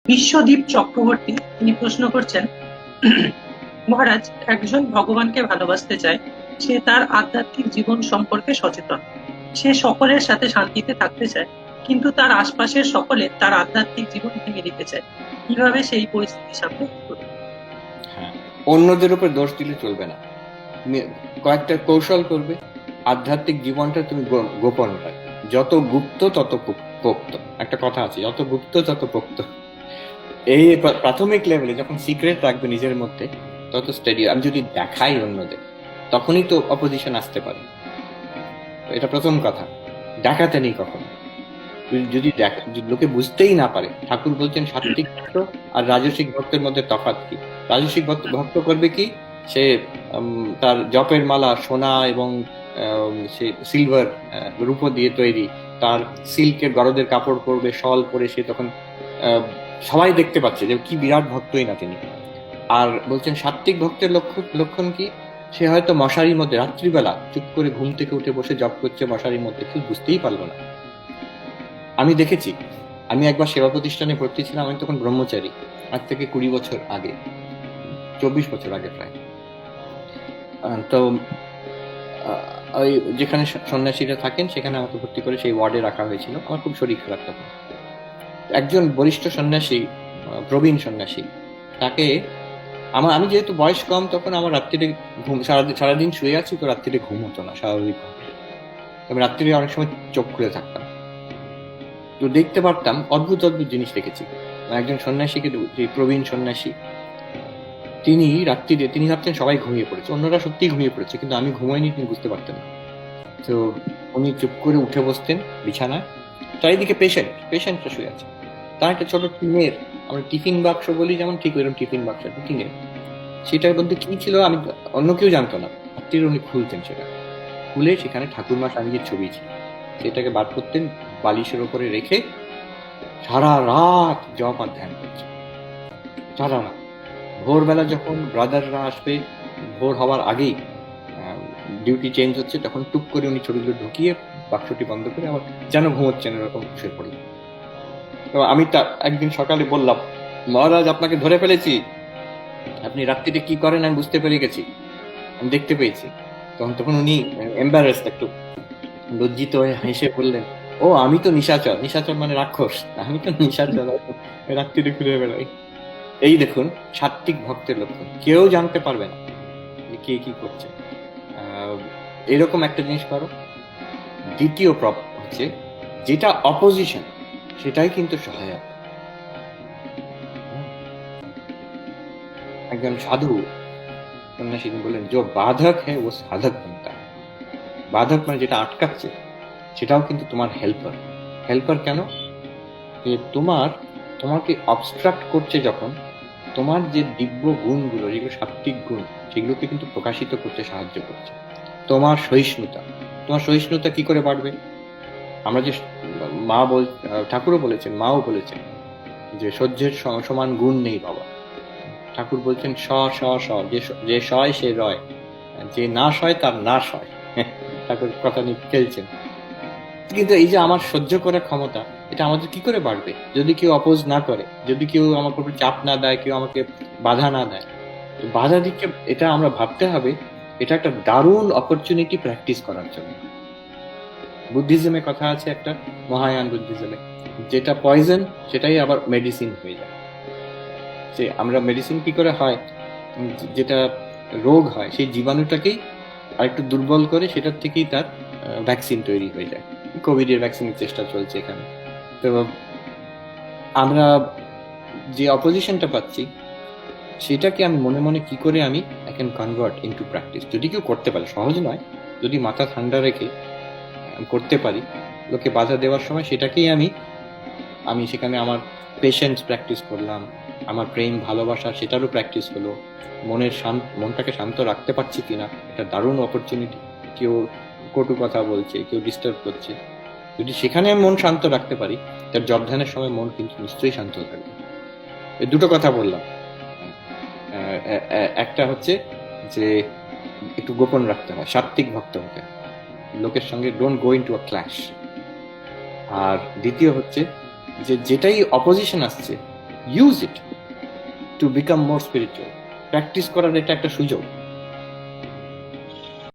বিশ্বদীপ চক্রবর্তী তিনি প্রশ্ন করছেন, মহারাজ, একজন ভগবানকে ভালোবাসতে চায়, সে তার আধ্যাত্মিক জীবন সম্পর্কে সচেতন, সে সকলের সাথে শান্তিতে থাকতে চায়, কিন্তু তার আশপাশের সকলে তার আধ্যাত্মিক জীবন ভেঙে দিতে চায়। কিভাবে সেই পরিস্থিতি সামনে করবে? হ্যাঁ, অন্যদের উপর দোষ দিলে চলবে না। তুমি কয়েকটা কৌশল করবে। আধ্যাত্মিক জীবনটা তুমি গোপন রাখবে। যত গুপ্ত তত পোক্ত, একটা কথা আছে, যত গুপ্ত তত পোক্ত। এই প্রাথমিক লেভেলে যখন সিক্রেট রাখবে নিজের মধ্যে, তত স্টেডি। আমি যদি দেখাই অন্যদের, তখনই তো অপোজিশন আসতে পারে। এটা প্রথম কথা, দেখাতে নেই কখনো। যদি লোকে বুঝতেই না পারে। ঠাকুর বলছেন সাত্বিক ভক্ত আর রাজসিক ভক্তের মধ্যে তফাৎ কি। রাজসিক ভক্ত করবে কি, সে তার জপের মালা সোনা এবং সে সিলভার রূপ দিয়ে তৈরি, তার সিল্কের গরদের কাপড় পরবে, শল পরে, সে তখন সবাই দেখতে পাচ্ছে যে কি বিরাট ভক্তই না তিনি। আর বলছেন সাত্বিক ভক্তের লক্ষণ কি, সে হয়তো মশারির মধ্যে রাত্রিবেলা চুপ করে ঘুম থেকে উঠে বসে জপ করছে মশারির মধ্যে, কেউ বুঝতেই পারলো না। আমি দেখেছি, আমি একবার সেবা প্রতিষ্ঠানে ভর্তি ছিলাম, আমি তখন ব্রহ্মচারী, আজ থেকে 20 বছর আগে, 24 বছর আগে প্রায়। তো ওই যেখানে সন্ন্যাসীরা থাকেন সেখানে আমাকে ভর্তি করে সেই ওয়ার্ডে রাখা হয়েছিল। আমার খুব শরীর খারাপ তখন। একজন বরিষ্ঠ সন্ন্যাসী, প্রবীণ সন্ন্যাসী, তাকে আমি যেহেতু বয়স কম, তখন আমার রাত্রিরে ঘুম, সারাদিন শুয়ে আছি, তো রাত্রিরে ঘুম হতো না স্বাভাবিকভাবে। আমি রাত্রিরে অনেক সময় চোখ খুলে থাকতাম, তো দেখতে পারতাম অদ্ভুত অদ্ভুত জিনিস দেখেছি। একজন সন্ন্যাসীকে, যে প্রবীণ সন্ন্যাসী, তিনি রাত্রিরে, তিনি ভাবতেন সবাই ঘুমিয়ে পড়েছে, অন্যরা সত্যিই ঘুমিয়ে পড়েছে, কিন্তু আমি ঘুমাইনি তিনি বুঝতে পারতেন না। তো উনি চুপ করে উঠে বসতেন বিছানায়, চারিদিকে পেশেন্টরা শুয়ে আছে, তার একটা ছোট টিনের, আমরা টিফিন বাক্স বলি যেমন, ঠিক ওইরকম টিফিন বাক্স টিনের, সেটার মধ্যে কি ছিল আমি, অন্য কেউ জানতো না। রাত্রিরে উনি খুলতেন, সেটা খুলে সেখানে ঠাকুরমা স্বামীজির ছবি ছিল, সেটাকে বার করতেন, বালিশের ওপরে রেখে সারা রাত জপ আর ধ্যান করছে, সারা রাত। ভোরবেলা যখন ব্রাদাররা আসবে, ভোর হওয়ার আগেই ডিউটি চেঞ্জ হচ্ছে, তখন টুক করে উনি ছবিগুলো ঢুকিয়ে বাক্সটি বন্ধ করে আবার যেন ঘুমোচ্ছেন এরকম শুয়ে পড়লেন। তো আমি একদিন সকালে বললাম, মহারাজ আপনাকে ধরে ফেলেছি, আপনি রাত্রিতে কি করেন আমি বুঝতে পেরে গেছি, আমি দেখতে পেয়েছি। তখন উনি এম্বারেসড, একটু লজ্জিত হয়ে হেসে বললেন, ও আমি তো নিশাচর। নিশাচর মানে রাক্ষস, আমি তো নিশাচর, রাত্রিরে ঘুরে বেড়াই। এই দেখুন সাত্বিক ভক্তের লক্ষণ, কেউ জানতে পারবে না যে কে কি করছে। এরকম একটা জিনিস করো। দ্বিতীয় হচ্ছে, যেটা অপোজিশন সেটাই কিন্তু সহায়ক। একজন সাধু সন্ন্যাসী বললেন, যে বাধক হ্যাঁ ও সাধক बनता है। বাধক মানে যেটা আটকাচ্ছে, সেটাও কিন্তু তোমার হেল্পার। হেল্পার কেন? যে তোমাকে অবস্ট্রাক্ট করছে যখন, তোমার যে দিব্য গুণগুলো, যেগুলো সাত্বিক গুণ, সেগুলোকে কিন্তু প্রকাশিত করতে সাহায্য করছে। তোমার সহিষ্ণুতা কি করে বাড়বে? আমরা যে ঠাকুরও বলেছেন, মাও বলেছেন যে সহ্যের সমান গুণ নেই বাবা। ঠাকুর বলছেন যে সয় সে রয়, যে না সয় তার না সয়। ঠাকুর কথা নিয়ে খেলছেন। কিন্তু এই যে আমার সহ্য করার ক্ষমতা, এটা আমাদের কি করে বাড়বে যদি কেউ অপোজ না করে, যদি কেউ আমার উপর চাপ না দেয়, কেউ আমাকে বাধা না দেয়। তো বাধা দিচ্ছে, এটা আমরা ভাবতে হবে এটা একটা দারুণ অপরচুনিটি প্র্যাকটিস করার জন্য। বুদ্ধিজমে কথা আছে একটা, মহায়ান বুদ্ধিজমে, যেটা পয়জন সেটাই আবার মেডিসিন হয়ে যায়। যে আমরা মেডিসিন কি করে হয়, যেটা রোগ হয় সেই জীবাণুটাকেই আরেকটু দুর্বল করে, সেটার থেকেই তার ভ্যাকসিন তৈরি হয়ে যায়। কোভিড এর ভ্যাকসিনের চেষ্টা চলছে এখানে। তো আমরা যে অপোজিশনটা পাচ্ছি, সেটাকে আমি মনে মনে কি করে আমি I can convert into practice. যদি কেউ করতে পারে, সহজ নয়, যদি মাথা ঠান্ডা রেখে করতে পারি, লোকে বাধা দেওয়ার সময় সেটাকেই আমি সেখানে আমার পেশেন্স প্র্যাকটিস করলাম, আমার প্রেম ভালোবাসা সেটারও প্র্যাকটিস হলো, মনটাকে শান্ত রাখতে পারছি কিনা, এটা দারুণ অপরচুনিটি। কেউ কটু কথা বলছে, কেউ ডিস্টার্ব করছে, যদি সেখানে মন শান্ত রাখতে পারি, তার জব ধ্যানের সময় মন কিন্তু নিশ্চয়ই শান্ত থাকবে। এই দুটো কথা বললাম। একটা হচ্ছে যে একটু গোপন রাখতে হয়, সাত্বিক ভক্ত হতে, লোকের সঙ্গে don't go into a clash. আর দ্বিতীয় হচ্ছে যে যেটাই অপোজিশন আসছে, use it to become more spiritual. Practice করার এটা একটা সুযোগ।